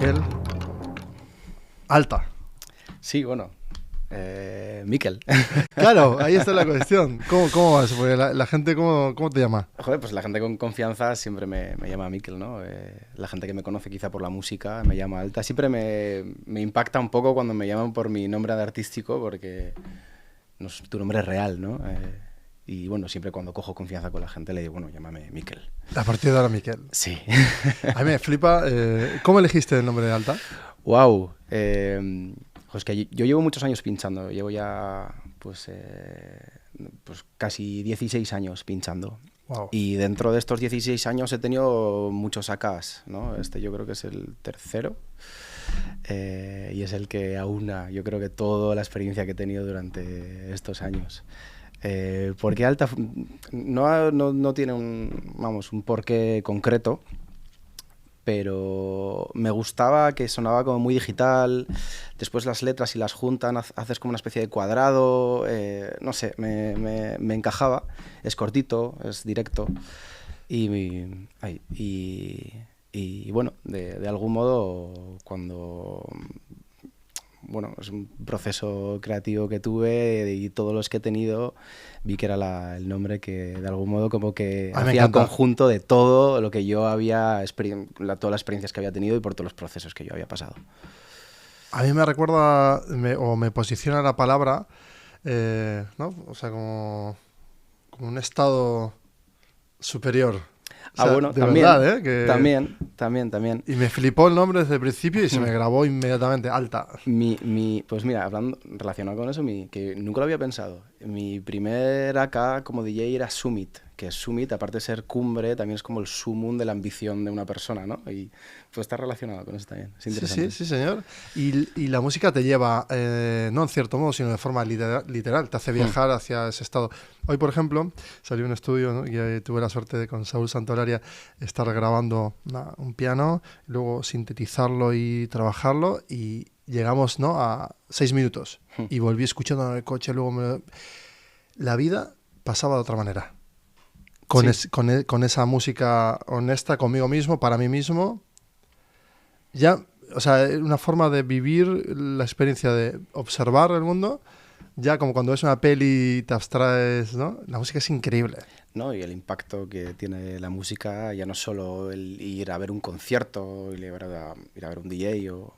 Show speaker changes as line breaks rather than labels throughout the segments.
Miquel. Alta.
Sí, bueno. Miquel.
Claro, ahí está la cuestión. ¿Cómo vas? Porque la gente, ¿cómo te llama?
Joder, pues la gente con confianza siempre me llama Miquel, ¿no? La gente que me conoce quizá por la música me llama Alta. Siempre me impacta un poco cuando me llaman por mi nombre artístico porque no es tu nombre real, ¿no? Y bueno, siempre cuando cojo confianza con la gente le digo, bueno, llámame Miquel.
A partir de ahora, Miquel.
Sí.
A mí me flipa. ¿Cómo elegiste el nombre de Alta?
Wow. Pues que yo llevo muchos años pinchando. Llevo ya pues casi 16 años pinchando.
Wow.
Y dentro de estos 16 años he tenido muchos AKs, ¿no? Este yo creo que es el tercero. Y es el que aúna, yo creo que toda la experiencia que he tenido durante estos años. Porque Alta no tiene un porqué concreto, pero me gustaba que sonaba como muy digital. Después las letras, si las juntan, haces como una especie de cuadrado. No sé, me encajaba. Es cortito, es directo. Y bueno, de algún modo, cuando... Bueno, es un proceso creativo que tuve y todos los que he tenido, vi que era el nombre que de algún modo como que hacía el conjunto de todo lo que yo había, todas las experiencias que había tenido y por todos los procesos que yo había pasado.
A mí me recuerda, me posiciona la palabra, ¿no? O sea, como un estado superior. O sea,
bueno,
de
también,
verdad, que...
también.
Y me flipó el nombre desde el principio y se me grabó inmediatamente Alta.
Pues mira, relacionado con eso, que nunca lo había pensado. Mi primer AK como DJ era Summit, que Summit, aparte de ser cumbre, también es como el sumum de la ambición de una persona, ¿no? Y pues está relacionado con eso también. Es interesante.
Sí, señor. Y la música te lleva, no en cierto modo, sino de forma literal, te hace viajar hacia ese estado. Hoy, por ejemplo, salió un estudio, ¿no? Y tuve la suerte de con Saúl Santolaria estar grabando un piano, luego sintetizarlo y trabajarlo, y llegamos, ¿no?, a 6 minutos. Y volví escuchando en el coche, luego la vida pasaba de otra manera. Con esa música honesta conmigo mismo, para mí mismo. Ya, o sea, una forma de vivir la experiencia de observar el mundo, ya como cuando ves una peli y te abstraes, ¿no? La música es increíble.
No, y el impacto que tiene la música, ya no solo el ir a ver un concierto, ir a ver un DJ o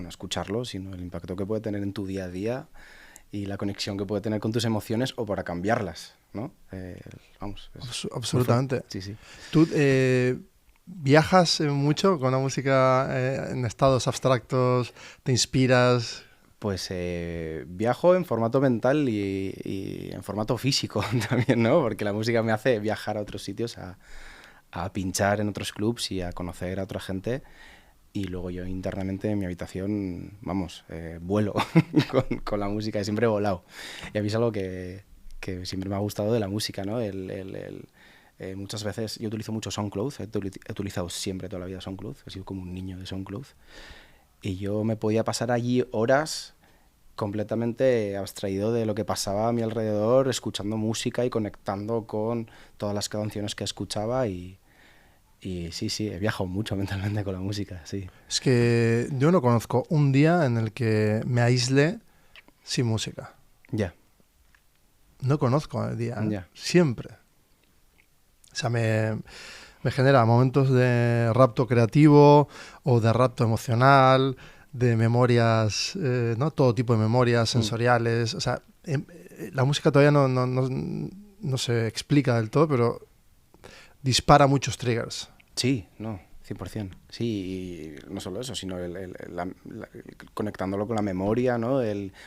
escucharlo, sino el impacto que puede tener en tu día a día y la conexión que puede tener con tus emociones o para cambiarlas, ¿no?
Absolutamente.
Sí.
¿Tú viajas mucho con la música en estados abstractos? ¿Te inspiras?
Pues viajo en formato mental y en formato físico también, ¿no? Porque la música me hace viajar a otros sitios, a pinchar en otros clubs y a conocer a otra gente. Y luego yo internamente en mi habitación, vuelo con la música, y siempre he volado. Y a mí es algo que siempre me ha gustado de la música, ¿no? Muchas veces yo utilizo mucho SoundCloud, he utilizado siempre toda la vida SoundCloud, he sido como un niño de SoundCloud. Y yo me podía pasar allí horas completamente abstraído de lo que pasaba a mi alrededor, escuchando música y conectando con todas las canciones que escuchaba y sí, he viajado mucho mentalmente con la música, sí.
Es que yo no conozco un día en el que me aísle sin música.
Ya.
No conozco el día,
Ya.
Siempre. O sea, me genera momentos de rapto creativo o de rapto emocional, de memorias, ¿no? Todo tipo de memorias sensoriales. O sea, la música todavía no se explica del todo, pero dispara muchos triggers.
Sí, no, 100%. Sí, y no solo eso, sino conectándolo con la memoria, ¿no?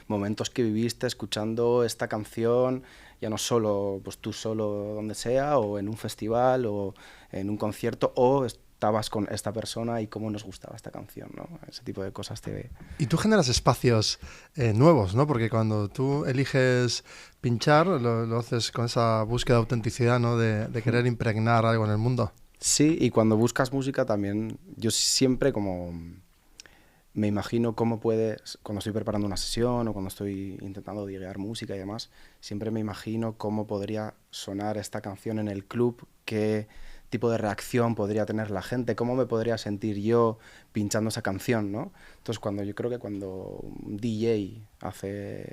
Momentos que viviste escuchando esta canción, ya no solo pues tú solo donde sea, o en un festival, o en un concierto, o estabas con esta persona y cómo nos gustaba esta canción, ¿no? Ese tipo de cosas te...
Y tú generas espacios nuevos, ¿no? Porque cuando tú eliges pinchar, lo haces con esa búsqueda de autenticidad, ¿no? De querer impregnar algo en el mundo.
Sí, y cuando buscas música también, yo siempre como me imagino cómo puedes, cuando estoy preparando una sesión o cuando estoy intentando diguear música y demás, siempre me imagino cómo podría sonar esta canción en el club, qué tipo de reacción podría tener la gente, cómo me podría sentir yo pinchando esa canción, ¿no? Entonces, yo creo que cuando un DJ hace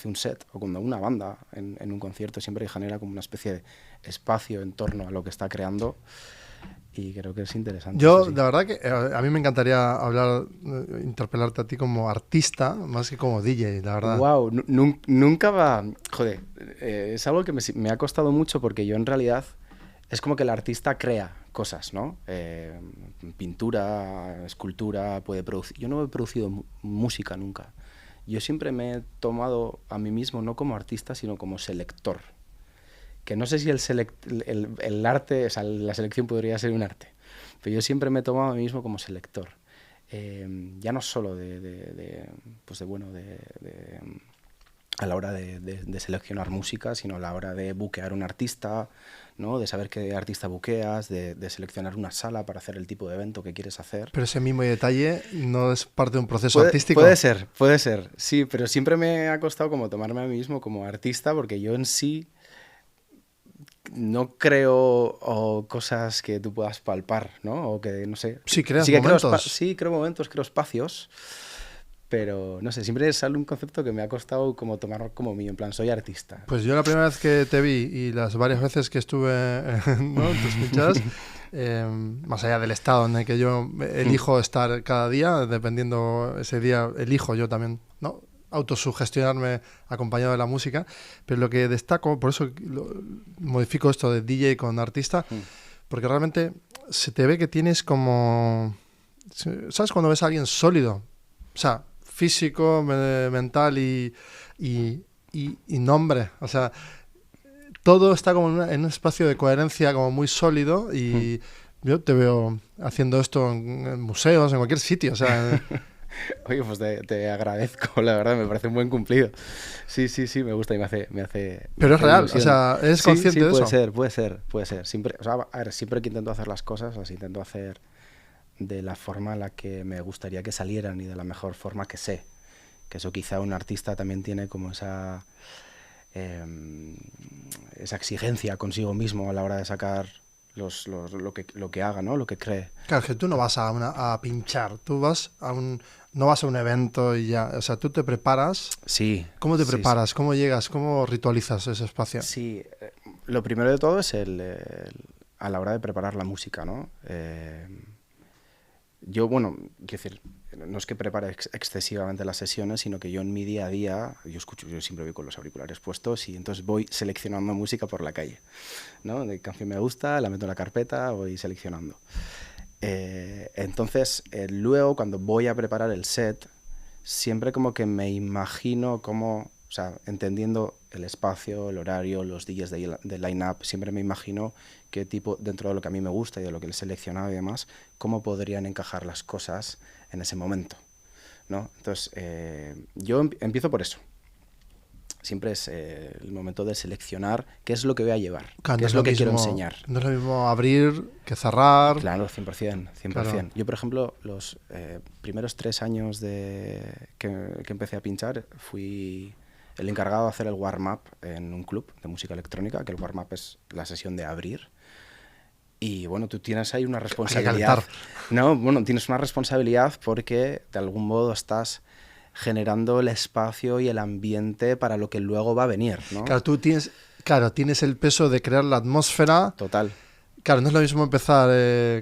un set, o cuando una banda en un concierto, siempre genera como una especie de espacio en torno a lo que está creando, y creo que es interesante.
Yo,
Sí.
la verdad que a mí me encantaría interpelarte a ti como artista, más que como DJ, la verdad.
Wow, nunca va... Joder, es algo que me ha costado mucho porque yo en realidad es como que el artista crea cosas, ¿no? Pintura, escultura, puede producir... Yo no he producido música nunca. Yo siempre me he tomado a mí mismo no como artista, sino como selector. Que no sé si el arte, o sea, la selección podría ser un arte, pero yo siempre me he tomado a mí mismo como selector. Ya no solo a la hora de seleccionar música, sino a la hora de buquear un artista, ¿no? De saber qué artista buqueas, de seleccionar una sala para hacer el tipo de evento que quieres hacer.
Pero ese mismo detalle no es parte de un proceso artístico.
Puede ser, sí, pero siempre me ha costado como tomarme a mí mismo como artista, porque yo en sí no creo cosas que tú puedas palpar, ¿no? O que, no sé...
Sí, creas momentos.
Creo momentos, creo espacios, pero, no sé, siempre sale un concepto que me ha costado como tomar como mío, en plan, soy artista.
Pues yo la primera vez que te vi y las varias veces que estuve, ¿no?, en tus pinchadas, más allá del estado en el que yo elijo estar cada día, dependiendo ese día, elijo yo también, ¿no?, autosugestionarme acompañado de la música, pero lo que destaco, por eso modifico esto de DJ con artista, porque realmente se te ve que tienes como... ¿Sabes cuando ves a alguien sólido? O sea, físico, mental y nombre. O sea, todo está como en un espacio de coherencia como muy sólido y yo te veo haciendo esto en museos, en cualquier sitio. O sea...
Oye, pues te agradezco, la verdad, me parece un buen cumplido. Sí, me gusta y me hace
Pero es real,
ilusión.
O sea, ¿eres consciente de eso?
Puede ser. Siempre, o sea, a ver, siempre que intento hacer las cosas, las intento hacer de la forma en la que me gustaría que salieran y de la mejor forma que sé. Que eso quizá un artista también tiene como esa exigencia consigo mismo a la hora de sacar lo que haga, ¿no? Lo que cree.
Claro, que tú no vas a pinchar, tú vas no vas a un evento y ya, o sea, tú te preparas.
Sí.
¿Cómo te preparas? Sí. ¿Cómo llegas? ¿Cómo ritualizas ese espacio?
Sí, lo primero de todo es a la hora de preparar la música, ¿no? Yo, bueno, quiero decir, no es que prepare excesivamente las sesiones, sino que yo en mi día a día, yo siempre voy con los auriculares puestos y entonces voy seleccionando música por la calle, ¿no? De canción me gusta, la meto en la carpeta, voy seleccionando. Entonces, luego cuando voy a preparar el set, siempre como que me imagino cómo, o sea, entendiendo el espacio, el horario, los DJs de line-up, siempre me imagino qué tipo, dentro de lo que a mí me gusta y de lo que he seleccionado y demás, cómo podrían encajar las cosas en ese momento, ¿no? Entonces, yo empiezo por eso. Siempre es el momento de seleccionar qué es lo que voy a llevar, qué es lo que quiero enseñar.
No es lo mismo abrir que cerrar.
Claro, 100%. Claro. Yo, por ejemplo, los primeros 3 años que empecé a pinchar, fui el encargado de hacer el warm-up en un club de música electrónica, que el warm-up es la sesión de abrir. Y bueno, tú tienes ahí una responsabilidad. No, bueno, tienes una responsabilidad porque de algún modo estás generando el espacio y el ambiente para lo que luego va a venir, ¿no?
Claro, tienes el peso de crear la atmósfera.
Total.
Claro, no es lo mismo empezar,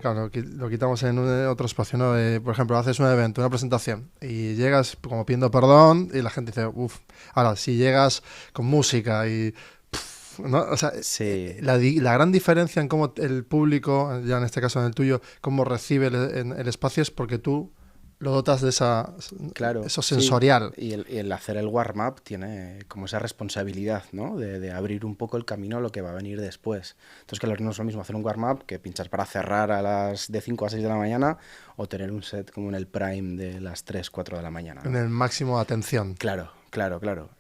claro, lo quitamos en otro espacio, ¿no? Por ejemplo, haces un evento, una presentación, y llegas como pidiendo perdón y la gente dice, uff. Ahora, si llegas con música y... ¿no? O sea,
sí.
La gran diferencia en cómo el público, ya en este caso en el tuyo, cómo recibe el espacio es porque tú lo dotas de eso sensorial.
Sí. Y el hacer el warm-up tiene como esa responsabilidad, ¿no? De abrir un poco el camino a lo que va a venir después. Entonces, claro, no es lo mismo hacer un warm-up que pinchar para cerrar de 5 a 6 de la mañana o tener un set como en el prime de las 3, 4 de la mañana, ¿no?
En el máximo de atención.
Claro.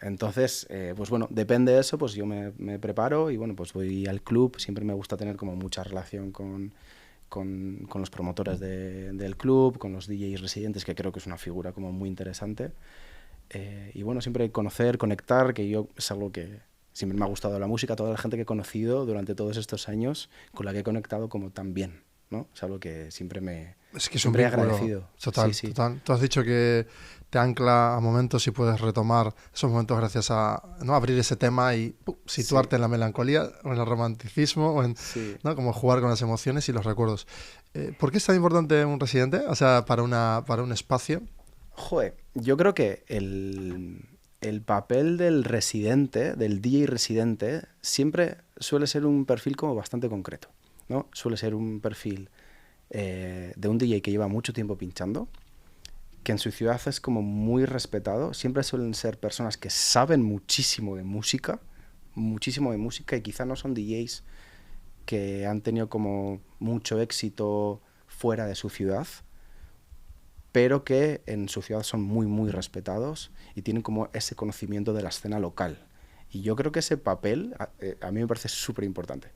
Entonces, pues bueno, depende de eso, pues yo me preparo y bueno, pues voy al club. Siempre me gusta tener como mucha relación con los promotores del club, con los DJs residentes, que creo que es una figura como muy interesante. Y bueno, siempre conocer, conectar, que yo es algo que siempre me ha gustado la música, toda la gente que he conocido durante todos estos años, con la que he conectado como tan bien, ¿no? Es algo que siempre
Es que es un
siempre he
vínculo
agradecido.
total,
Sí, sí.
total. Tú has dicho que te ancla a momentos y puedes retomar esos momentos gracias a, ¿no?, abrir ese tema y situarte
Sí,
en la melancolía o en el romanticismo o en,
sí.
¿no?, como jugar con las emociones y los recuerdos. ¿Por qué es tan importante un residente? O sea, para un espacio.
Joder, yo creo que el papel del residente, del DJ residente, siempre suele ser un perfil como bastante concreto, ¿no? Suele ser un perfil de un DJ que lleva mucho tiempo pinchando, que en su ciudad es como muy respetado. Siempre suelen ser personas que saben muchísimo de música, y quizá no son DJs que han tenido como mucho éxito fuera de su ciudad, pero que en su ciudad son muy respetados y tienen como ese conocimiento de la escena local. Y yo creo que ese papel a mí me parece súper importante.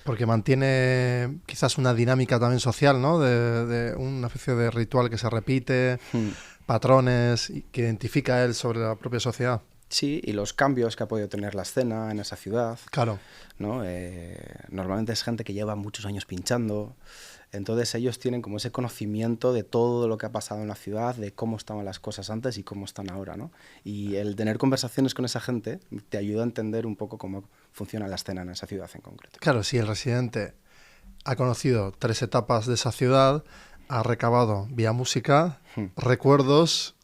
Porque mantiene quizás una dinámica también social, ¿no? De una especie de ritual que se repite, patrones que identifica él sobre la propia sociedad.
Sí, y los cambios que ha podido tener la escena en esa ciudad,
Claro.
¿no? Normalmente es gente que lleva muchos años pinchando, entonces ellos tienen como ese conocimiento de todo lo que ha pasado en la ciudad, de cómo estaban las cosas antes y cómo están ahora, ¿no? Y el tener conversaciones con esa gente te ayuda a entender un poco cómo funciona la escena en esa ciudad en concreto.
Claro, si el residente ha conocido 3 etapas de esa ciudad, ha recabado vía música recuerdos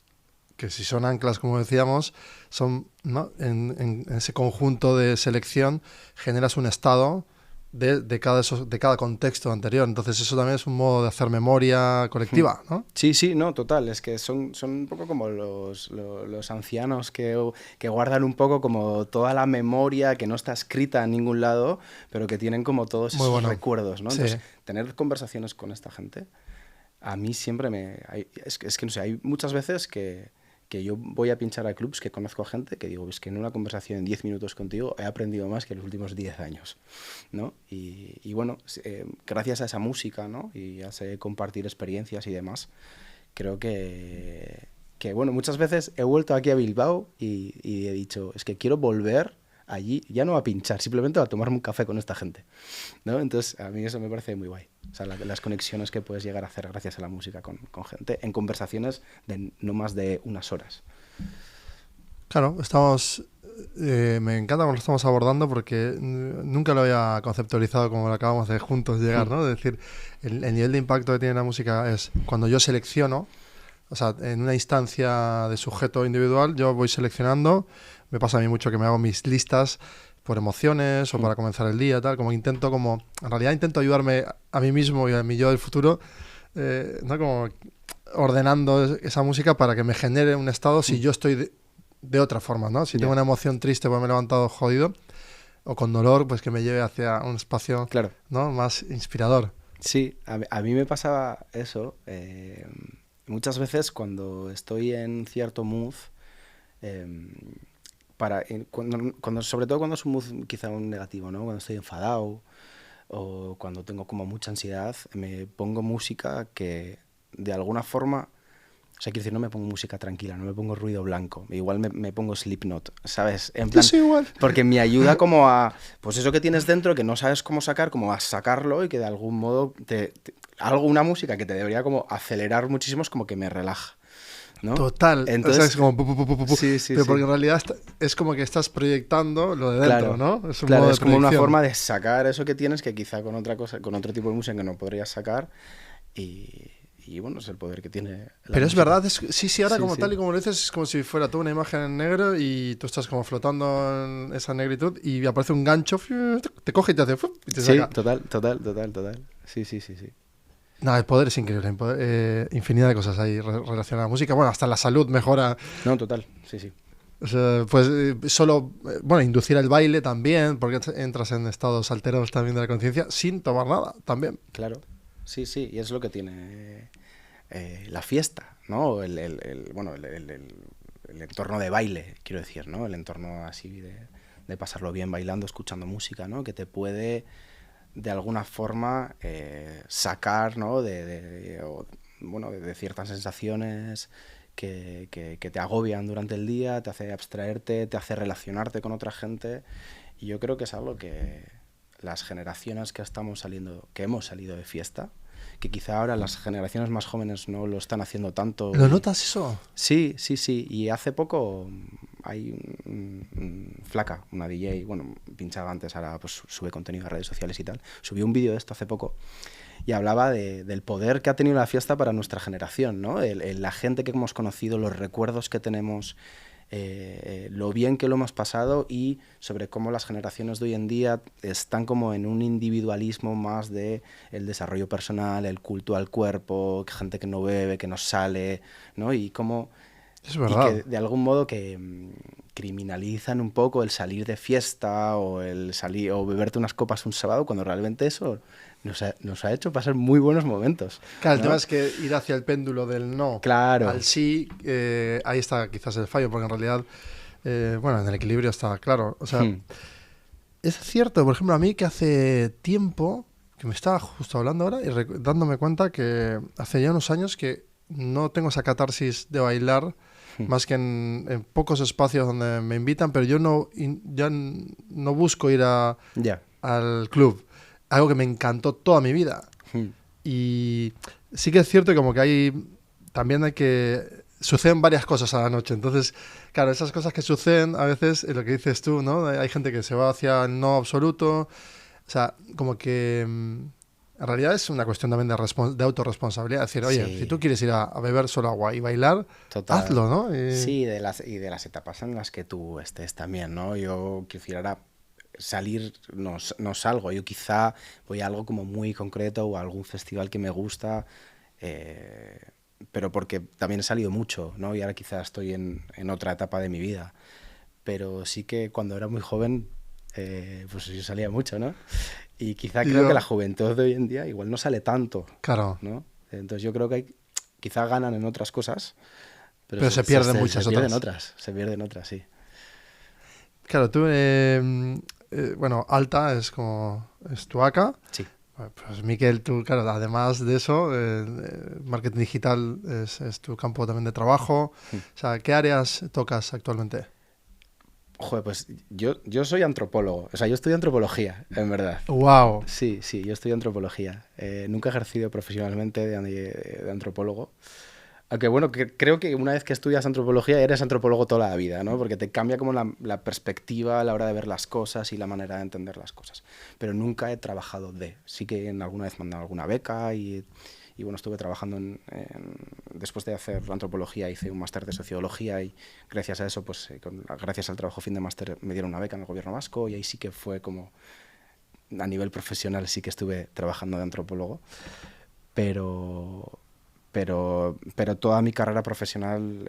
que, si son anclas, como decíamos, son, ¿no?, en ese conjunto de selección generas un estado de cada contexto anterior. Entonces eso también es un modo de hacer memoria colectiva, ¿no?
Sí, sí, no, total. Es que son un poco como los ancianos que guardan un poco como toda la memoria que no está escrita en ningún lado, pero que tienen como todos
Muy
esos
bueno.
recuerdos, ¿no?
Sí.
Entonces, tener conversaciones con esta gente, a mí siempre es que no sé, hay muchas veces que yo voy a pinchar a clubs que conozco a gente que digo, es que en una conversación en 10 minutos contigo he aprendido más que en los últimos 10 años, ¿no? Y bueno, gracias a esa música, ¿no?, y a ese compartir experiencias y demás, creo que bueno, muchas veces he vuelto aquí a Bilbao y he dicho, es que quiero volver allí, ya no a pinchar, simplemente a tomarme un café con esta gente, ¿no? Entonces, a mí eso me parece muy guay. O sea, las conexiones que puedes llegar a hacer gracias a la música con gente en conversaciones de no más de unas horas.
Claro, me encanta cómo lo estamos abordando porque nunca lo había conceptualizado como lo acabamos de juntos llegar, ¿no? Es decir, el nivel de impacto que tiene la música es cuando yo selecciono, o sea, en una instancia de sujeto individual, yo voy seleccionando, me pasa a mí mucho que me hago mis listas por emociones o para comenzar el día, tal, en realidad intento ayudarme a mí mismo y a mi yo del futuro, ¿no?, como ordenando esa música para que me genere un estado si yo estoy de otra forma, ¿no? Si tengo una emoción triste porque me he levantado jodido o con dolor, pues que me lleve hacia un espacio,
claro,
¿no?, más inspirador.
Sí, a mí me pasaba eso. Muchas veces cuando estoy en cierto mood, sobre todo cuando es un mood quizá un negativo, ¿no? Cuando estoy enfadado o cuando tengo como mucha ansiedad, me pongo música que de alguna forma, o sea, quiero decir, no me pongo música tranquila, no me pongo ruido blanco, igual me pongo Slipknot, ¿sabes? En plan,
Sí, igual.
porque me ayuda como a, pues eso que tienes dentro, que no sabes cómo sacar, como a sacarlo y que de algún modo, una música que te debería como acelerar muchísimo es como que me relaja, ¿no?
Total.
Entonces,
o sea, es como
sí, sí,
pero
sí.
porque en realidad es como que estás proyectando lo de dentro,
Claro,
¿no? Es un
claro,
modo de
es como una
proyección.
forma de sacar eso que tienes que quizá con otra cosa, con otro tipo de música que no podrías sacar y bueno, es el poder que tiene la
Pero es
música.
verdad, sí, ahora
Sí,
como
sí.
tal y como lo dices, es como si fuera tú una imagen en negro y tú estás como flotando en esa negritud y aparece un gancho, te coge y te hace y te
Sí,
saca.
total. Sí.
Nada, el poder es increíble, infinidad de cosas ahí relacionadas a la música. Bueno, hasta la salud mejora.
No, total, sí.
O sea, pues bueno, inducir el baile también, porque entras en estados alterados también de la conciencia sin tomar nada también.
Claro, sí, y es lo que tiene la fiesta, ¿no? Bueno, el entorno de baile, quiero decir, ¿no? El entorno así de pasarlo bien bailando, escuchando música, ¿no? Que te puede, de alguna forma, sacar, ¿no? De ciertas sensaciones que te agobian durante el día, te hace abstraerte, te hace relacionarte con otra gente. Y yo creo que es algo que las generaciones que hemos salido de fiesta, que quizá ahora las generaciones más jóvenes no lo están haciendo tanto.
¿Lo notas eso?
Sí. Y hace poco hay Flaca, una DJ, bueno, pinchaba antes, ahora pues sube contenido a redes sociales y tal. Subió un vídeo de esto hace poco y hablaba del poder que ha tenido la fiesta para nuestra generación, ¿no? La gente que hemos conocido, los recuerdos que tenemos, lo bien que lo hemos pasado y sobre cómo las generaciones de hoy en día están como en un individualismo más de el desarrollo personal, el culto al cuerpo, gente que no bebe, que no sale, ¿no? Y cómo...
Es verdad.
Y que de algún modo que criminalizan un poco el salir de fiesta o el salir o beberte unas copas un sábado, cuando realmente eso nos ha hecho pasar muy buenos momentos.
Claro, el
¿no?
tema es que ir hacia el péndulo del no
Claro.
al sí, ahí está quizás el fallo, porque en realidad, bueno, en el equilibrio está claro. O sea, es cierto, por ejemplo, a mí que hace tiempo, que me estaba justo hablando ahora y dándome cuenta que hace ya unos años que no tengo esa catarsis de bailar, más que en pocos espacios donde me invitan, pero yo ya no busco ir al club. Algo que me encantó toda mi vida. Y sí que es cierto que como que también suceden varias cosas a la noche. Entonces, claro, esas cosas que suceden a veces, lo que dices tú, ¿no? Hay gente que se va hacia el no absoluto. O sea, como que en realidad es una cuestión también de autorresponsabilidad. Es decir, oye, si tú quieres ir a beber solo agua y bailar, hazlo, ¿no?
Sí, de las etapas en las que tú estés también, ¿no? Yo quisiera salir, no salgo. Yo quizá voy a algo como muy concreto o a algún festival que me gusta, pero porque también he salido mucho, ¿no? Y ahora quizá estoy en otra etapa de mi vida. Pero sí que cuando era muy joven, pues yo salía mucho, ¿no? Y quizá creo que la juventud de hoy en día igual no sale tanto.
Claro.
¿no? Entonces yo creo que quizá ganan en otras cosas,
pero se pierden muchas
otras. Se pierden otras, sí.
Claro, tú, bueno, Alta es tu ACA.
Sí.
Pues Miquel, tú, claro, además de eso, marketing digital es tu campo también de trabajo. O sea, ¿qué áreas tocas actualmente?
Joder, pues yo soy antropólogo. O sea, yo estudio antropología, en verdad.
¡Wow!
Sí, yo estudio antropología. Nunca he ejercido profesionalmente de antropólogo. Aunque bueno, creo que una vez que estudias antropología eres antropólogo toda la vida, ¿no? Porque te cambia como la perspectiva a la hora de ver las cosas y la manera de entender las cosas. Pero nunca he trabajado Sí que alguna vez me han dado alguna beca y bueno, estuve trabajando después de hacer antropología hice un máster de sociología y gracias a eso, pues gracias al trabajo fin de máster me dieron una beca en el gobierno vasco y ahí sí que fue como a nivel profesional sí que estuve trabajando de antropólogo, pero toda mi carrera profesional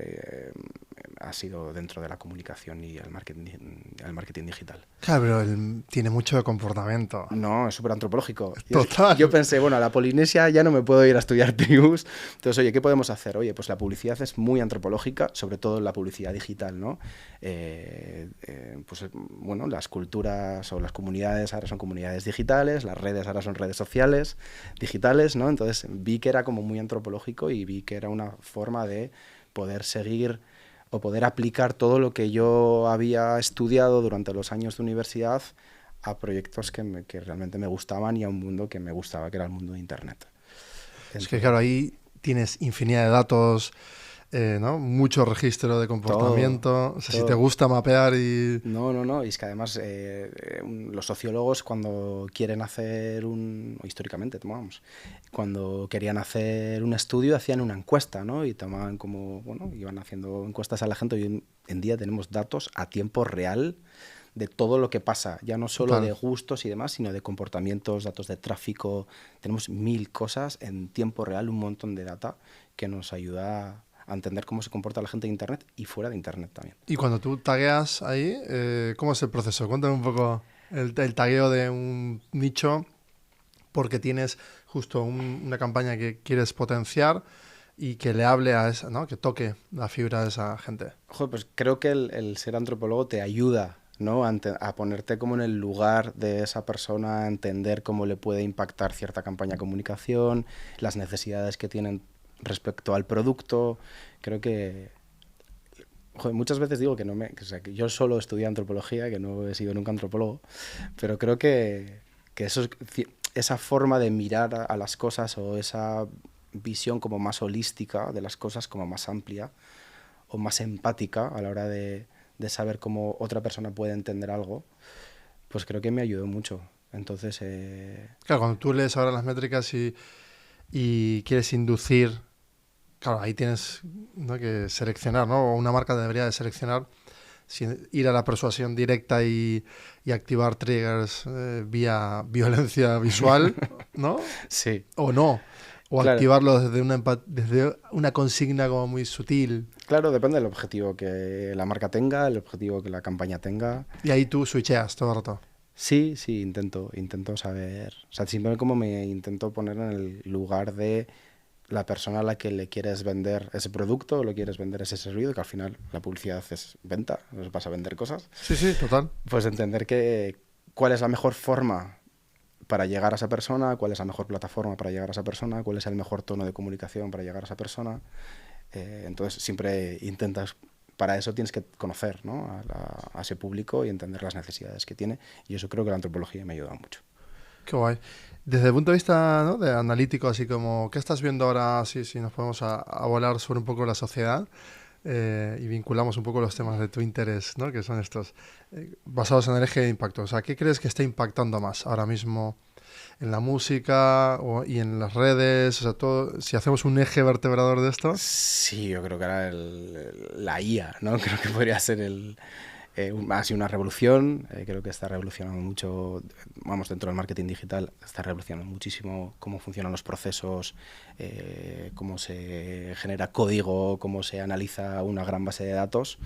ha sido dentro de la comunicación y el marketing digital.
Claro, pero él tiene mucho de comportamiento.
No, es súper antropológico.
Total.
Yo pensé, bueno, a la Polinesia ya no me puedo ir a estudiar tribus. Entonces, oye, ¿qué podemos hacer? Oye, pues la publicidad es muy antropológica, sobre todo la publicidad digital, ¿no? Pues bueno, las culturas o las comunidades ahora son comunidades digitales, las redes ahora son redes sociales digitales, ¿no? Entonces vi que era como muy antropológico y vi que era una forma de poder seguir o poder aplicar todo lo que yo había estudiado durante los años de universidad a proyectos que realmente me gustaban y a un mundo que me gustaba, que era el mundo de Internet.
Es que claro, ahí tienes infinidad de datos, ¿no? Mucho registro de comportamiento.
Todo,
o sea, si te gusta mapear y...
No. Y es que además los sociólogos cuando quieren hacer históricamente, tomamos, cuando querían hacer un estudio hacían una encuesta, ¿no? Y tomaban iban haciendo encuestas a la gente. Hoy en día tenemos datos a tiempo real de todo lo que pasa, ya no solo de gustos y demás, sino de comportamientos, datos de tráfico. Tenemos 1000 cosas en tiempo real, un montón de data que nos ayuda a entender cómo se comporta la gente en Internet y fuera de Internet también.
Y cuando tú tagueas ahí, ¿cómo es el proceso? Cuéntame un poco el tagueo de un nicho, porque tienes justo una campaña que quieres potenciar y que le hable a esa, ¿no? Que toque la fibra de esa gente.
Joder, pues creo que el ser antropólogo te ayuda, ¿no? A ponerte como en el lugar de esa persona, a entender cómo le puede impactar cierta campaña de comunicación, las necesidades que tienen respecto al producto, creo que... Joder, muchas veces digo que o sea, que yo solo estudié antropología, que no he sido nunca antropólogo, pero creo que esa forma de mirar a las cosas o esa visión como más holística de las cosas, como más amplia o más empática a la hora de saber cómo otra persona puede entender algo, pues creo que me ayudó mucho. Entonces...
Claro, cuando tú lees ahora las métricas y quieres inducir, claro, ahí tienes, ¿no?, que seleccionar, ¿no? O una marca debería de seleccionar si ir a la persuasión directa y activar triggers vía violencia visual, ¿no?
Sí.
O no. O
claro.
activarlo desde una consigna como muy sutil.
Claro, depende del objetivo que la marca tenga, el objetivo que la campaña tenga.
Y ahí tú switcheas todo el rato.
Sí, intento saber. O sea, simplemente como me intento poner en el lugar de la persona a la que le quieres vender ese producto o le quieres vender ese servicio, que al final la publicidad es venta, nos vas a vender cosas.
Sí, total.
Pues entender cuál es la mejor forma para llegar a esa persona, cuál es la mejor plataforma para llegar a esa persona, cuál es el mejor tono de comunicación para llegar a esa persona. Entonces siempre intentas, para eso tienes que conocer, ¿no?, a ese público y entender las necesidades que tiene, y eso creo que la antropología me ayuda mucho.
Qué guay. Desde el punto de vista, ¿no?, de analítico, así como, ¿qué estás viendo ahora? Si nos podemos a volar sobre un poco la sociedad y vinculamos un poco los temas de tu interés, ¿no?, que son estos, basados en el eje de impacto. O sea, ¿qué crees que está impactando más ahora mismo en la música y en las redes? O sea, todo, si hacemos un eje vertebrador de esto.
Sí, yo creo que ahora la IA, ¿no? Creo que podría ser ha sido una revolución. Creo que está revolucionando mucho, vamos, dentro del marketing digital, está revolucionando muchísimo cómo funcionan los procesos, cómo se genera código, cómo se analiza una gran base de datos.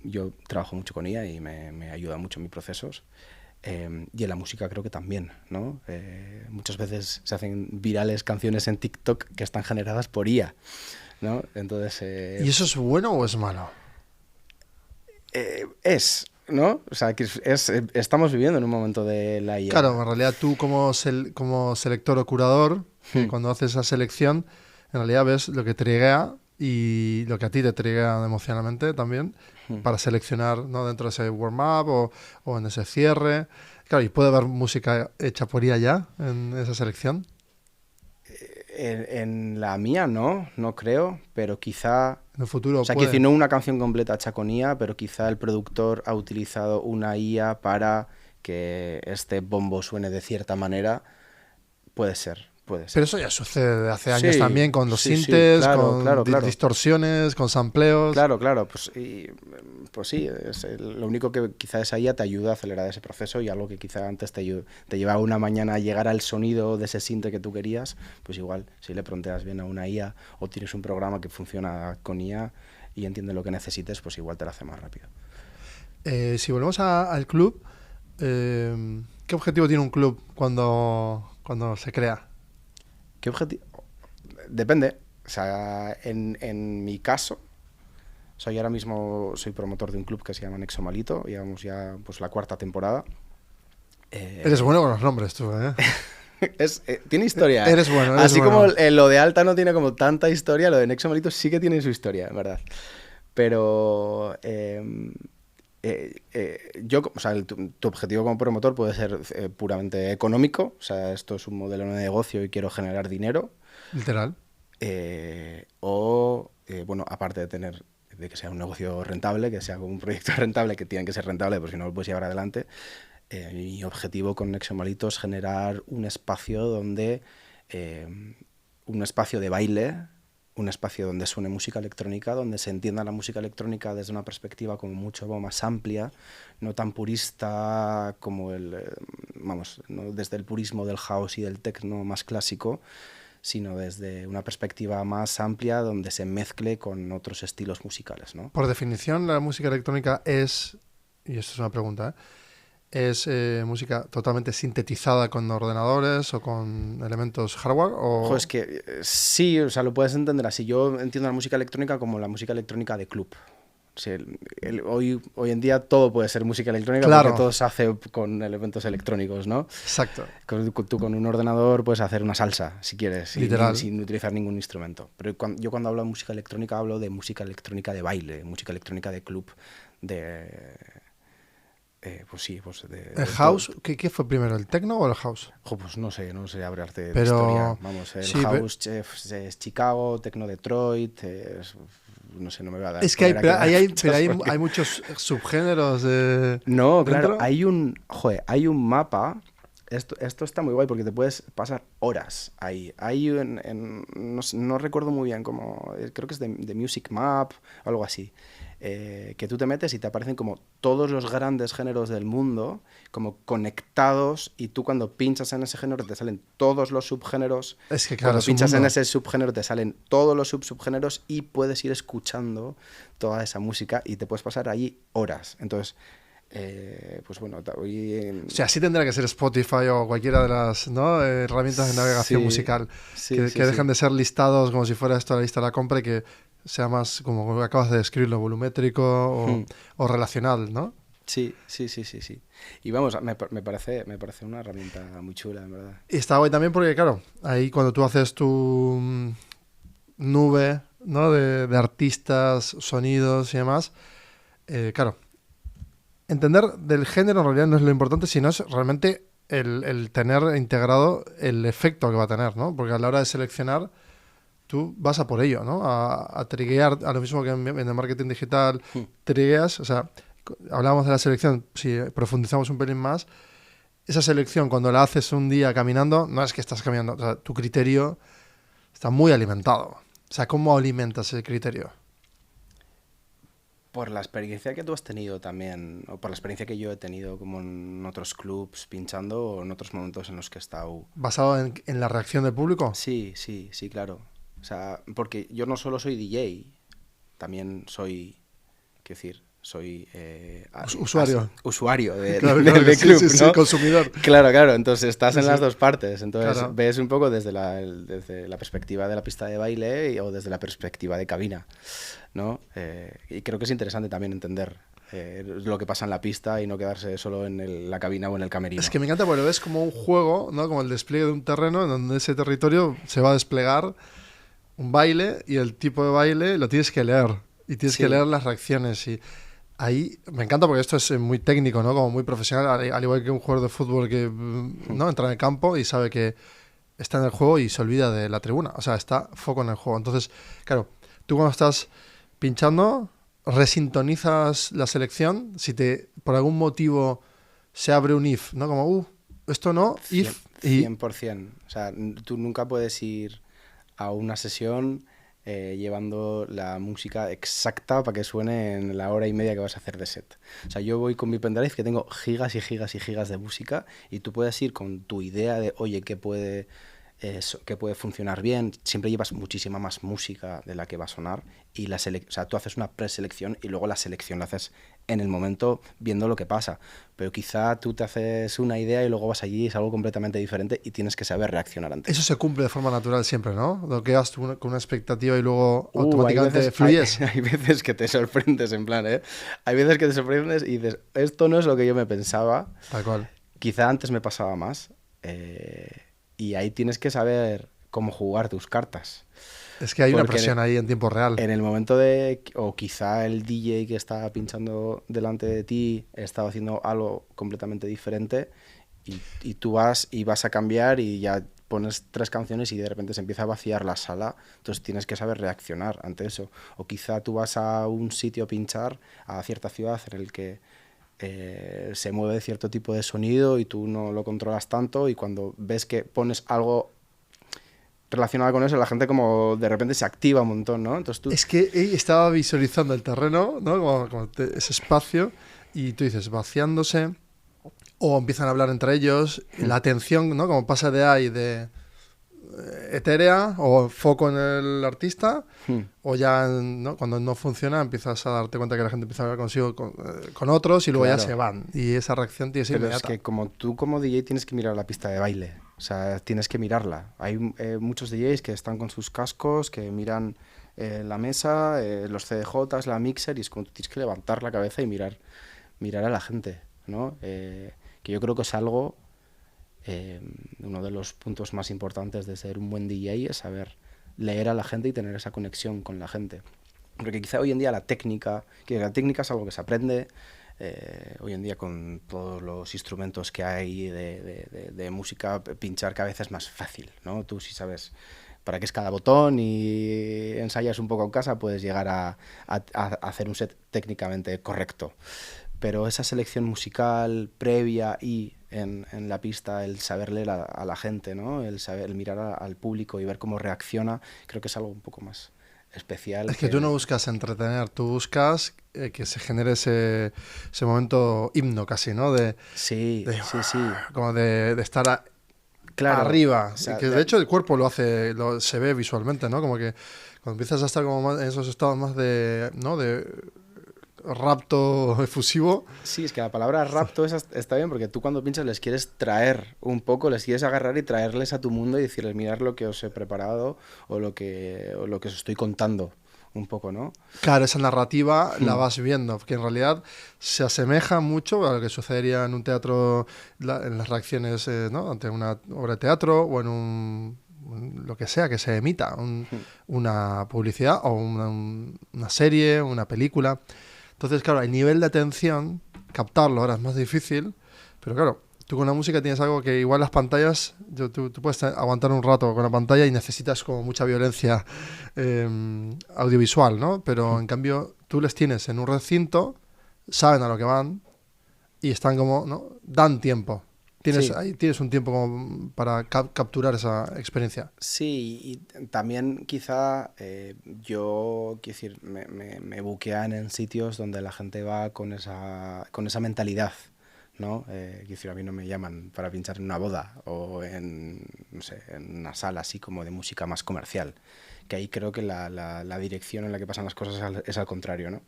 Yo trabajo mucho con IA y me ayuda mucho en mis procesos. Y en la música creo que también, ¿no? Muchas veces se hacen virales canciones en TikTok que están generadas por IA, ¿no? Entonces...
¿Y eso es bueno o es malo?
¿no? O sea, que estamos viviendo en un momento de la IA.
Claro, en realidad tú como selector o curador, cuando haces esa selección, en realidad ves lo que triguea y lo que a ti te triguea emocionalmente también, para seleccionar, ¿no?, dentro de ese warm-up o en ese cierre. Claro, y puede haber música hecha por IA ya en esa selección.
En la mía no creo, pero quizá...
En el futuro
o sea,
puede.
que no una canción completa hecha con IA, pero quizá el productor ha utilizado una IA para que este bombo suene de cierta manera. Puede ser.
Pero eso ya sucede de hace años también, con los sintes,
claro,
con distorsiones, con sampleos.
Claro, pues sí, lo único que quizá esa IA te ayuda a acelerar ese proceso, y algo que quizá antes te llevaba una mañana a llegar al sonido de ese sinte que tú querías, pues igual, si le pronteas bien a una IA o tienes un programa que funciona con IA y entiende lo que necesites, pues igual te lo hace más rápido.
Si volvemos al club, ¿qué objetivo tiene un club cuando se crea?
¿Qué objetivo? Depende. O sea, en mi caso, o sea, yo ahora mismo soy promotor de un club que se llama Nexo Malito, llevamos ya pues la 4ª temporada.
Eres bueno con los nombres tú, ¿eh?
Tiene historia.
Eres bueno.
Así como lo de Alta no tiene como tanta historia, lo de Nexo Malito sí que tiene su historia, en verdad. Pero... o sea, tu objetivo como promotor puede ser puramente económico, o sea, esto es un modelo de negocio y quiero generar dinero.
Literal.
Bueno, aparte de que sea un negocio rentable, que sea como un proyecto rentable, que tiene que ser rentable, porque si no lo puedes llevar adelante. Mi objetivo con Nexo Malito es generar un espacio donde, un espacio de baile, un espacio donde suene música electrónica, donde se entienda la música electrónica desde una perspectiva como mucho más amplia, no tan purista como no desde el purismo del house y del techno más clásico, sino desde una perspectiva más amplia donde se mezcle con otros estilos musicales, ¿no?
Por definición, la música electrónica es, y esto es una pregunta, ¿es música totalmente sintetizada con ordenadores o con elementos hardware? O...
Es que sí, o sea, lo puedes entender así. Yo entiendo la música electrónica como la música electrónica de club, Sí, hoy en día todo puede ser música electrónica
Claro.
porque todo se hace con elementos electrónicos, ¿no?
Exacto.
Tú con un ordenador puedes hacer una salsa, si quieres,
Literal.
sin utilizar ningún instrumento. Pero yo cuando hablo de música electrónica hablo de música electrónica de baile, música electrónica de club, pues sí, pues
¿El house? ¿Qué fue primero, el techno o el house?
Pues no sé hablarte de
Pero
historia. Vamos, el
sí,
house es Chicago, techno Detroit, no sé, no me voy a dar.
Es que hay
porque...
muchos subgéneros de...
No, claro,
dentro.
hay un mapa. Esto está muy guay porque te puedes pasar horas ahí. No recuerdo muy bien cómo, creo que es de Music Map o algo así. Que tú te metes y te aparecen como todos los grandes géneros del mundo, como conectados, y tú cuando pinchas en ese género te salen todos los subgéneros.
Es que claro,
cuando pinchas en ese subgénero te salen todos los subgéneros y puedes ir escuchando toda esa música y te puedes pasar allí horas. Entonces... pues bueno, hoy...
O sea, así tendrá que ser Spotify o cualquiera de las, ¿no?, herramientas de navegación musical, que dejen de ser listados como si fuera esto la lista de la compra y que sea más, como acabas de describirlo, volumétrico o relacional, ¿no?
Sí. Y vamos, me parece una herramienta muy chula, en verdad.
Y está guay también porque, claro, ahí cuando tú haces tu nube, ¿no?, de artistas, sonidos y demás, claro, entender del género en realidad no es lo importante, sino es realmente el tener integrado el efecto que va a tener, ¿no? Porque a la hora de seleccionar, tú vas a por ello, ¿no? A triguear, a lo mismo que en el marketing digital, trigueas, o sea, hablábamos de la selección, si profundizamos un pelín más, esa selección cuando la haces un día caminando, no es que estás caminando, o sea, tu criterio está muy alimentado. O sea, ¿cómo alimentas ese criterio?
Por la experiencia que tú has tenido también, o por la experiencia que yo he tenido como en otros clubs pinchando o en otros momentos en los que he estado.
¿Basado en la reacción del público?
Sí, claro. O sea, porque yo no solo soy DJ, también soy, quiero decir, soy
usuario.
Usuario de
sí,
club, ¿no?
Sí, consumidor.
Claro, entonces estás en las dos partes, entonces
claro.
Ves un poco desde la perspectiva de la pista de baile o desde la perspectiva de cabina, ¿no? Y creo que es interesante también entender lo que pasa en la pista y no quedarse solo en la cabina o en el camerino.
Es que me encanta porque lo ves como un juego, ¿no? Como el despliegue de un terreno en donde ese territorio se va a desplegar un baile y el tipo de baile lo tienes que leer y tienes que leer las reacciones y ahí me encanta porque esto es muy técnico, ¿no? Como muy profesional, al igual que un jugador de fútbol que no entra en el campo y sabe que está en el juego y se olvida de la tribuna, o sea, está foco en el juego. Entonces, claro, tú cuando estás pinchando resintonizas la selección, si por algún motivo se abre un if, ¿no? Como, esto no, if.
100%. O sea, tú nunca puedes ir a una sesión llevando la música exacta para que suene en la hora y media que vas a hacer de set. O sea, yo voy con mi pendrive que tengo gigas y gigas y gigas de música y tú puedes ir con tu idea de, oye, ¿qué puede funcionar bien? Siempre llevas muchísima más música de la que va a sonar y o sea, tú haces una preselección y luego la selección la haces en el momento viendo lo que pasa, pero quizá tú te haces una idea y luego vas allí y es algo completamente diferente y tienes que saber reaccionar ante
eso. Se cumple de forma natural siempre, ¿no? Lo que hagas tú con una expectativa y luego automáticamente fluyes.
Hay veces que te sorprendes, en plan, hay veces que te sorprendes y dices, esto no es lo que yo me pensaba.
Tal cual.
Quizá antes me pasaba más y ahí tienes que saber cómo jugar tus cartas.
Es que hay una presión ahí en tiempo real.
En el momento o quizá el DJ que está pinchando delante de ti estaba haciendo algo completamente diferente y tú vas a cambiar y ya pones 3 canciones y de repente se empieza a vaciar la sala, entonces tienes que saber reaccionar ante eso. O quizá tú vas a un sitio a pinchar, a cierta ciudad en el que se mueve cierto tipo de sonido y tú no lo controlas tanto y cuando ves que pones algo relacionado con eso, la gente como de repente se activa un montón, ¿no? Entonces tú...
Es que estaba visualizando el terreno, ¿no? Como ese espacio, y tú dices, vaciándose, o empiezan a hablar entre ellos, la atención, ¿no? Como pasa de ahí de etérea, o foco en el artista, o ya, ¿no? Cuando no funciona empiezas a darte cuenta que la gente empieza a hablar consigo con otros y luego ya se van. Y esa reacción tiene que ser inmediata.
Pero es que como tú como DJ tienes que mirar la pista de baile. O sea, tienes que mirarla. Hay muchos DJs que están con sus cascos, que miran la mesa, los CDJs, la mixer, y es como tú tienes que levantar la cabeza y mirar a la gente, ¿no? Que yo creo que es algo, uno de los puntos más importantes de ser un buen DJ es saber leer a la gente y tener esa conexión con la gente. Porque quizá hoy en día la técnica es algo que se aprende, hoy en día con todos los instrumentos que hay de música, pinchar cada vez es más fácil, ¿no? Tú si sabes para qué es cada botón y ensayas un poco en casa, puedes llegar a hacer un set técnicamente correcto. Pero esa selección musical previa y en la pista, el saber leer a la gente, ¿no? El mirar al público y ver cómo reacciona, creo que es algo un poco más especial.
Es que tú no buscas entretener, tú buscas que se genere ese momento himno casi, ¿no?
Sí.
Como de estar
claro,
arriba.
O sea,
Que de hecho el cuerpo lo hace, se ve visualmente, ¿no? Como que cuando empiezas a estar como más en esos estados más de, ¿no? De rapto efusivo.
Sí, es que la palabra rapto está bien porque tú cuando pinchas les quieres traer un poco, les quieres agarrar y traerles a tu mundo y decirles, mirad lo que os he preparado o lo que os estoy contando un poco, ¿no?
Claro, esa narrativa la vas viendo, que en realidad se asemeja mucho a lo que sucedería en un teatro, en las reacciones, ¿no? Ante una obra de teatro o en lo que sea que se emita, una publicidad o una serie, una película. Entonces, claro, el nivel de atención, captarlo ahora es más difícil, pero claro, tú con la música tienes algo que igual las pantallas, tú puedes aguantar un rato con la pantalla y necesitas como mucha violencia audiovisual, ¿no? Pero en cambio tú les tienes en un recinto, saben a lo que van y están como, ¿no? Dan tiempo. Ahí tienes un tiempo como para capturar esa experiencia.
Sí, y también quizá yo, quiero decir, me buquean en sitios donde la gente va con esa mentalidad, ¿no? Quiero decir, a mí no me llaman para pinchar en una boda o no sé, en una sala así como de música más comercial. Que ahí creo que la dirección en la que pasan las cosas es al contrario, ¿no?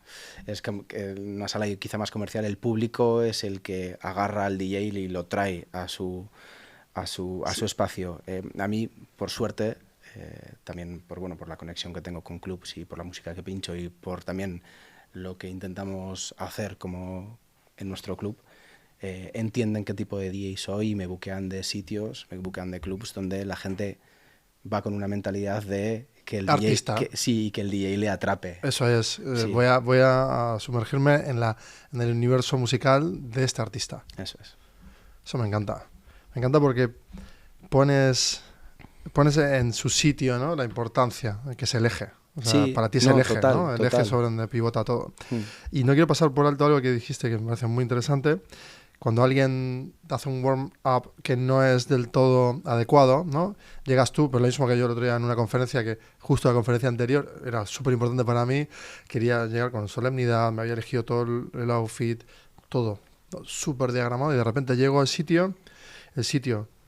Es que en una sala quizá más comercial el público es el que agarra al DJ y lo trae a su espacio. A mí, por suerte, también por la conexión que tengo con clubs y por la música que pincho y por también lo que intentamos hacer como en nuestro club, entienden qué tipo de DJ soy y me buquean de sitios, me buquean de clubs donde la gente va con una mentalidad de que el
artista.
DJ, que el DJ le atrape.
Eso es.
Sí.
Voy a sumergirme en el universo musical de este artista.
Eso es.
Eso me encanta. Me encanta porque pones en su sitio, ¿no? La importancia, que es el eje. O sea,
Sí,
para ti es el eje,
total,
¿no? El eje sobre donde pivota todo.
Hmm.
Y no quiero pasar por alto algo que dijiste que me parece muy interesante. Cuando alguien hace un warm-up que no es del todo adecuado, ¿no? Llegas tú, pero lo mismo que yo el otro día en una conferencia, que justo la conferencia anterior era súper importante para mí, quería llegar con solemnidad, me había elegido todo el outfit, todo súper diagramado, y de repente llego al sitio,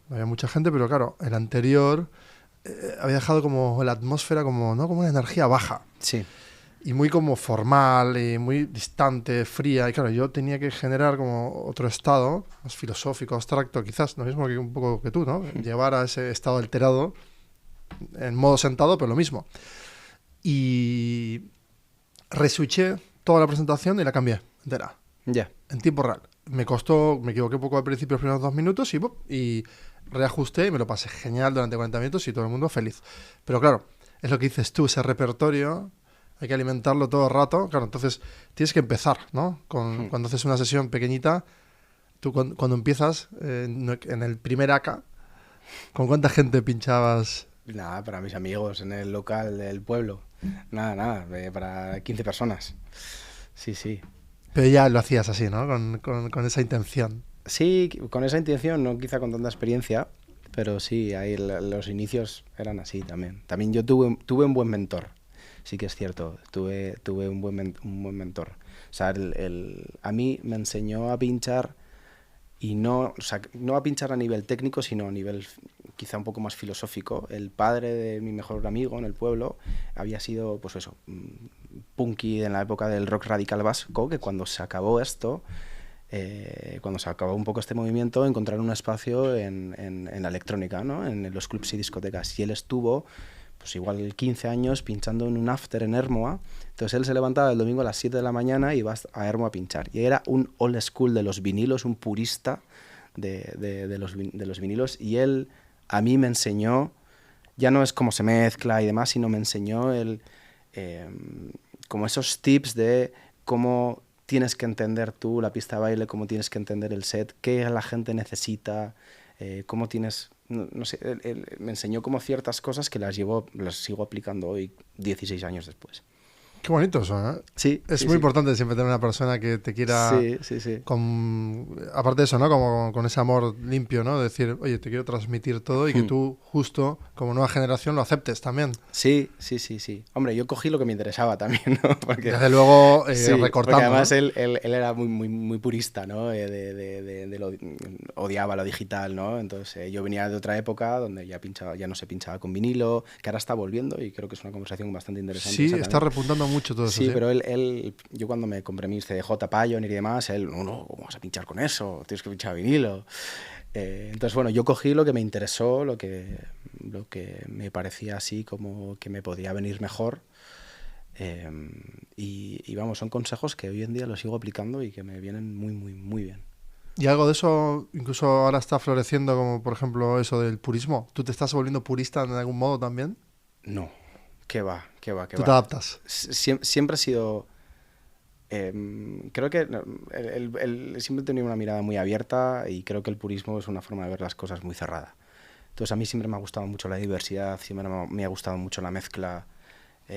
había mucha gente, pero claro, el anterior había dejado como la atmósfera como, ¿no? Como una energía baja.
Sí.
Y muy como formal y muy distante, fría. Y claro, yo tenía que generar como otro estado, más filosófico, abstracto, quizás, lo mismo que un poco que tú, ¿no? Llevar a ese estado alterado en modo sentado, pero lo mismo. Y reswitché toda la presentación y la cambié entera.
Ya.
En tiempo real. Me equivoqué un poco al principio, los primeros 2 minutos, y reajusté y me lo pasé genial durante 40 minutos y todo el mundo feliz. Pero claro, es lo que dices tú, ese repertorio hay que alimentarlo todo el rato. Claro, entonces tienes que empezar, ¿no? Cuando haces una sesión pequeñita, tú cuando empiezas en el primer AK, ¿con cuánta gente pinchabas?
Nada, para mis amigos en el local del pueblo. Nada, para 15 personas. Sí.
Pero ya lo hacías así, ¿no? Con esa intención.
Sí, con esa intención, no quizá con tanta experiencia, pero sí, ahí los inicios eran así también. También yo tuve un buen mentor. Sí que es cierto, tuve un buen mentor. O sea, a mí me enseñó a pinchar y no a pinchar a nivel técnico, sino a nivel quizá un poco más filosófico. El padre de mi mejor amigo en el pueblo había sido, pues eso, punky en la época del rock radical vasco, que cuando se acabó esto, cuando se acabó un poco este movimiento, encontraron un espacio en la electrónica, ¿no? En los clubs y discotecas. Y él estuvo pues igual 15 años pinchando en un after en Ermoa. Entonces él se levantaba el domingo a las 7 de la mañana y iba a Ermoa a pinchar. Y era un old school de los vinilos, un purista de los vinilos. Y él a mí me enseñó, ya no es cómo se mezcla y demás, sino me enseñó como esos tips de cómo tienes que entender tú la pista de baile, cómo tienes que entender el set, qué la gente necesita, cómo tienes... No sé, él me enseñó como ciertas cosas que las sigo aplicando hoy, 16 años después.
Qué bonito eso, ¿eh?
Sí.
Es muy importante siempre tener una persona que te quiera...
Sí.
Aparte de eso, ¿no? Como con ese amor limpio, ¿no? Decir, oye, te quiero transmitir todo y que tú, justo, como nueva generación, lo aceptes también.
Sí. Hombre, yo cogí lo que me interesaba también, ¿no?
Porque, desde luego, recortando.
Porque además,
¿no?
él era muy purista, ¿no? Odiaba lo digital, ¿no? Entonces, yo venía de otra época donde ya no se pinchaba con vinilo, que ahora está volviendo y creo que es una conversación bastante interesante.
Sí, está repuntando mucho todo eso.
Sí, pero yo cuando me compré mis CDJ Pioneer y demás, no, ¿cómo vas a pinchar con eso? Tienes que pinchar vinilo. Entonces, bueno, yo cogí lo que me interesó, lo que me parecía así como que me podía venir mejor. Y vamos, son consejos que hoy en día los sigo aplicando y que me vienen muy bien.
¿Y algo de eso incluso ahora está floreciendo, como por ejemplo eso del purismo? ¿Tú te estás volviendo purista en algún modo también?
No, ¿qué va?
¿Tú te adaptas?
Siempre he sido... creo que siempre he tenido una mirada muy abierta y creo que el purismo es una forma de ver las cosas muy cerrada. Entonces a mí siempre me ha gustado mucho la diversidad, siempre me ha gustado mucho la mezcla. Sí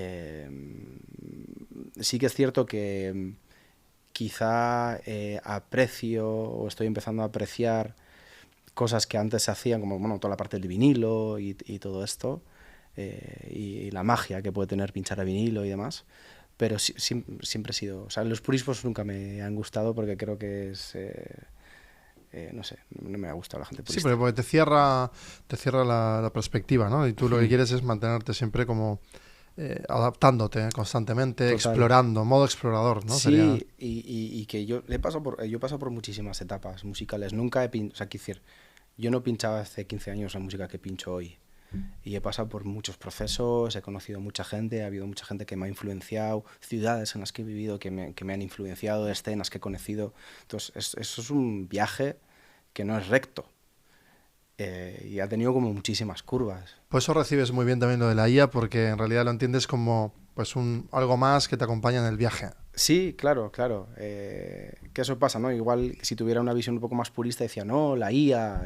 que es cierto que quizá aprecio o estoy empezando a apreciar cosas que antes se hacían, como bueno, toda la parte del vinilo y todo esto, y la magia que puede tener pinchar a vinilo y demás. Pero siempre he sido... O sea, los purismos nunca me han gustado porque creo que es... no sé, no me ha gustado la gente purista.
Sí, pero porque te cierra la perspectiva, ¿no? Y tú lo que quieres es mantenerte siempre como adaptándote constantemente, Total. Explorando, modo explorador, ¿no?
Sí, sería... y que yo he pasado por muchísimas etapas musicales. Nunca he pinchado... O sea, quiero decir, yo no pinchaba hace 15 años la música que pincho hoy. Y he pasado por muchos procesos, he conocido mucha gente, ha habido mucha gente que me ha influenciado, ciudades en las que he vivido que me han influenciado, escenas que he conocido. Entonces, eso es un viaje que no es recto. Y ha tenido como muchísimas curvas.
Por eso recibes muy bien también lo de la IA, porque en realidad lo entiendes como pues algo más que te acompaña en el viaje.
Sí, claro. Que eso pasa, ¿no? Igual si tuviera una visión un poco más purista decía, no, la IA...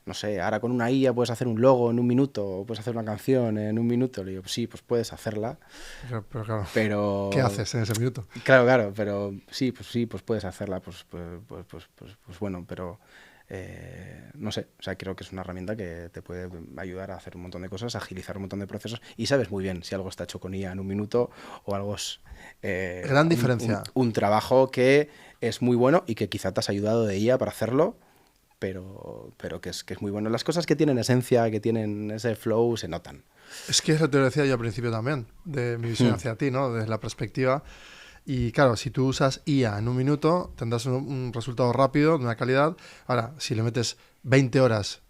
no sé, ahora con una IA puedes hacer un logo en un minuto, o puedes hacer una canción en un minuto. Le digo, sí, pues puedes hacerla.
Pero claro,
pero...
¿qué haces en ese minuto?
Claro, pero sí, pues puedes hacerla. Pues bueno, pero no sé, o sea, creo que es una herramienta que te puede ayudar a hacer un montón de cosas, agilizar un montón de procesos, y sabes muy bien si algo está hecho con IA en un minuto o algo es...
gran diferencia.
Un trabajo que es muy bueno y que quizá te has ayudado de IA para hacerlo, pero que es muy bueno. Las cosas que tienen esencia, que tienen ese flow, se notan.
Es que eso te lo decía yo al principio también, de mi visión hacia ti, ¿no? Desde la perspectiva. Y claro, si tú usas IA en un minuto, tendrás un resultado rápido, de una calidad. Ahora, si le metes 20 horas,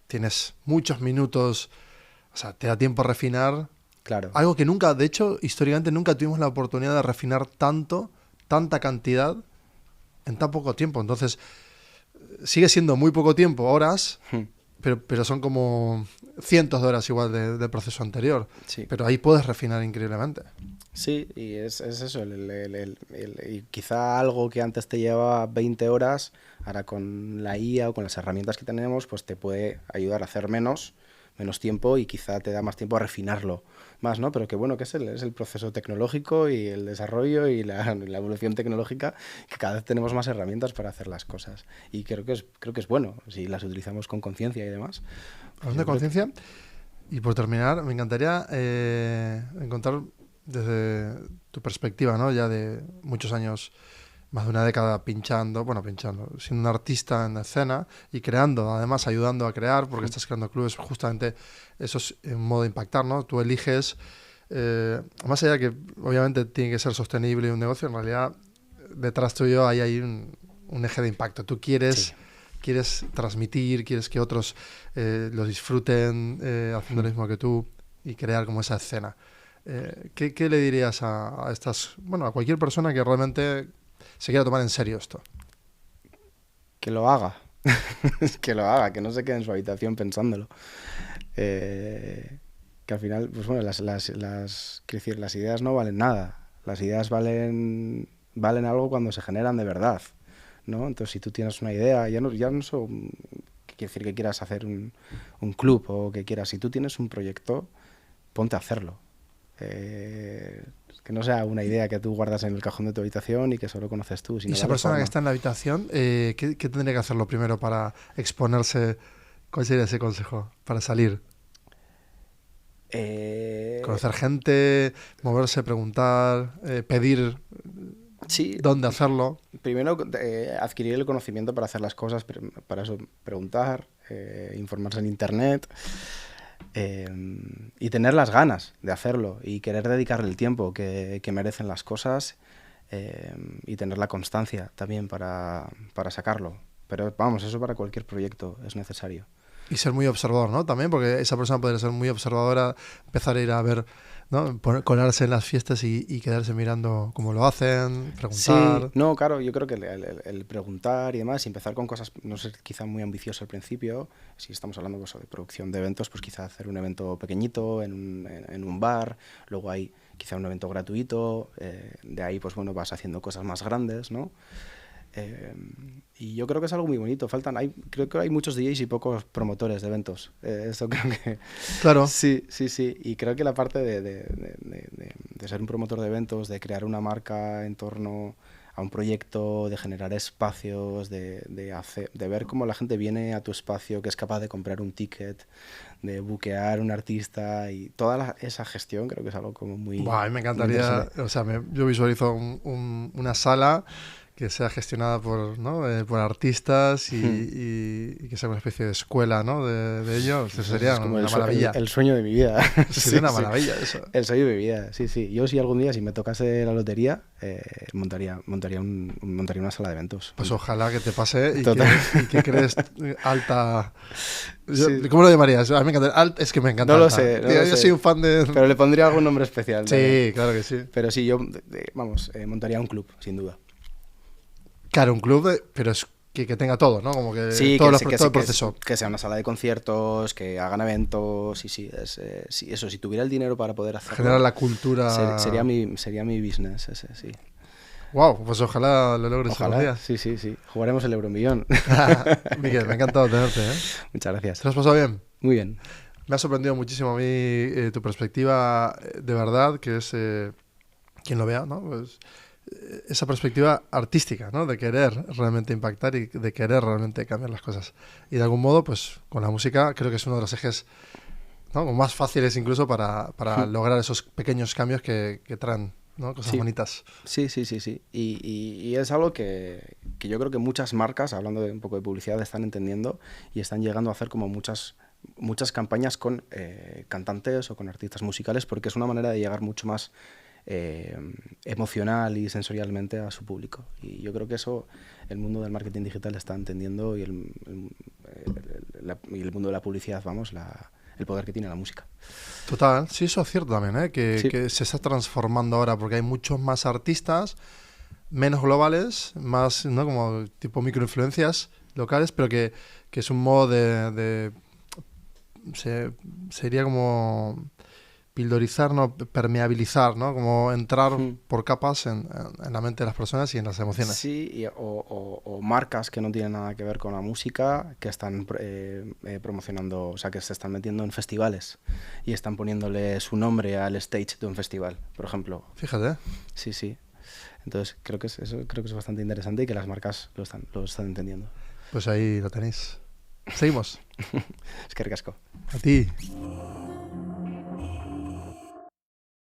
tienes muchos minutos, o sea, te da tiempo a refinar.
Claro.
Algo que nunca, de hecho, históricamente nunca tuvimos la oportunidad de refinar tanta cantidad en tan poco tiempo. Entonces... sigue siendo muy poco tiempo, horas, pero son como cientos de horas igual de proceso anterior.
Sí.
Pero ahí puedes refinar increíblemente.
Sí, y es eso. Y quizá algo que antes te llevaba 20 horas, ahora con la IA o con las herramientas que tenemos, pues te puede ayudar a hacer menos tiempo y quizá te da más tiempo a refinarlo más, ¿no? Pero que bueno, que es el proceso tecnológico y el desarrollo y la evolución tecnológica, que cada vez tenemos más herramientas para hacer las cosas. Y creo que es bueno, si las utilizamos con conciencia y demás.
Hablando de conciencia, y por terminar, me encantaría encontrar desde tu perspectiva, ¿no? Ya de muchos años, más de una década pinchando, siendo un artista en la escena y creando, además ayudando a crear, porque estás creando clubes, justamente eso es un modo de impactar, ¿no? Tú eliges, más allá que obviamente tiene que ser sostenible un negocio, en realidad detrás tuyo hay un eje de impacto. Tú quieres transmitir, quieres que otros lo disfruten haciendo lo mismo que tú. y crear como esa escena. ¿Qué le dirías a estas, bueno, a cualquier persona que realmente se quiera tomar en serio esto?
Que lo haga. Que lo haga, que no se quede en su habitación pensándolo. Que al final, pues bueno, quiero decir, las ideas no valen nada. Las ideas valen algo cuando se generan de verdad, ¿no? Entonces, si tú tienes una idea, ya no quiere decir que quieras hacer un club o que quieras, si tú tienes un proyecto, ponte a hacerlo. Que no sea una idea que tú guardas en el cajón de tu habitación y que solo conoces tú.
¿Y esa persona que está en la habitación, qué tendría que hacerlo primero para exponerse? ¿Cuál sería ese consejo para salir? Conocer gente, moverse, preguntar, pedir
sí,
dónde hacerlo.
Primero, adquirir el conocimiento para hacer las cosas, para eso preguntar, informarse en internet. Y tener las ganas de hacerlo y querer dedicarle el tiempo que merecen las cosas, y tener la constancia también para sacarlo. Pero vamos, eso para cualquier proyecto es necesario.
Y ser muy observador, ¿no? También, porque esa persona podría ser muy observadora, empezar a ir a ver, ¿no? Colarse en las fiestas y quedarse mirando cómo lo hacen, preguntar.
Sí, no, claro, yo creo que el preguntar y demás, y empezar con cosas, no sé, quizá muy ambiciosas al principio. Si estamos hablando pues, de producción de eventos, pues quizá hacer un evento pequeñito en un bar, luego hay quizá un evento gratuito, de ahí pues bueno, vas haciendo cosas más grandes, ¿no? Y yo creo que es algo muy bonito. Creo que hay muchos DJs y pocos promotores de eventos. Esto creo que...
Claro.
Sí. Y creo que la parte de ser un promotor de eventos, de crear una marca en torno a un proyecto, de generar espacios, de ver cómo la gente viene a tu espacio, que es capaz de comprar un ticket, de buquear un artista y toda esa gestión, creo que es algo como muy...
Buah, a mí me encantaría, o sea, yo visualizo una sala que sea gestionada por, ¿no? Por artistas y que sea una especie de escuela, ¿no? de ellos. Eso sería una maravilla.
El sueño de mi vida.
Sería una maravilla eso.
El sueño de mi vida, sí. Yo si algún día, si me tocase la lotería, montaría una sala de eventos.
Pues ojalá que te pase y que crees alta... ¿Cómo lo llamarías? A mí me encanta. Es que me encanta.
No lo sé.
Yo soy un fan de...
Pero le pondría algún nombre especial.
Sí, claro que sí.
Pero sí, yo, montaría un club, sin duda.
Claro, un club, pero es que tenga todo, ¿no? Como que
sí,
todo el proceso.
Que sea una sala de conciertos, que hagan eventos, sí, eso, si tuviera el dinero para poder hacerlo.
Generar la cultura.
Sería mi business ese, sí.
Wow, pues ojalá lo logres.
Ojalá, sí. Jugaremos el Euromillón.
Miguel, me ha encantado tenerte, ¿eh?
Muchas gracias.
¿Te lo has pasado bien?
Muy bien.
Me ha sorprendido muchísimo a mí tu perspectiva, de verdad, que es, quien lo vea, ¿no? Pues, esa perspectiva artística, ¿no? De querer realmente impactar y de querer realmente cambiar las cosas. Y de algún modo, pues con la música creo que es uno de los ejes, ¿no? Más fáciles incluso para lograr esos pequeños cambios que traen, ¿no? Cosas bonitas.
Sí. Y es algo que yo creo que muchas marcas, hablando de un poco de publicidad, están entendiendo y están llegando a hacer como muchas campañas con cantantes o con artistas musicales, porque es una manera de llegar mucho más emocional y sensorialmente a su público. Y yo creo que eso el mundo del marketing digital está entendiendo y el mundo de la publicidad, vamos, el poder que tiene la música.
Total, sí, eso es cierto también, ¿eh? Que se está transformando ahora porque hay muchos más artistas, menos globales, más, ¿no? Como tipo microinfluencias locales, pero que es un modo sería como pildorizar, ¿no? Permeabilizar, ¿no? Como entrar por capas en la mente de las personas y en las emociones.
Sí, o marcas que no tienen nada que ver con la música, que están promocionando, o sea, que se están metiendo en festivales y están poniéndole su nombre al stage de un festival, por ejemplo.
Fíjate.
Sí. Entonces, creo que es bastante interesante y que las marcas lo están entendiendo.
Pues ahí lo tenéis. Seguimos.
Es que ricasco.
A ti.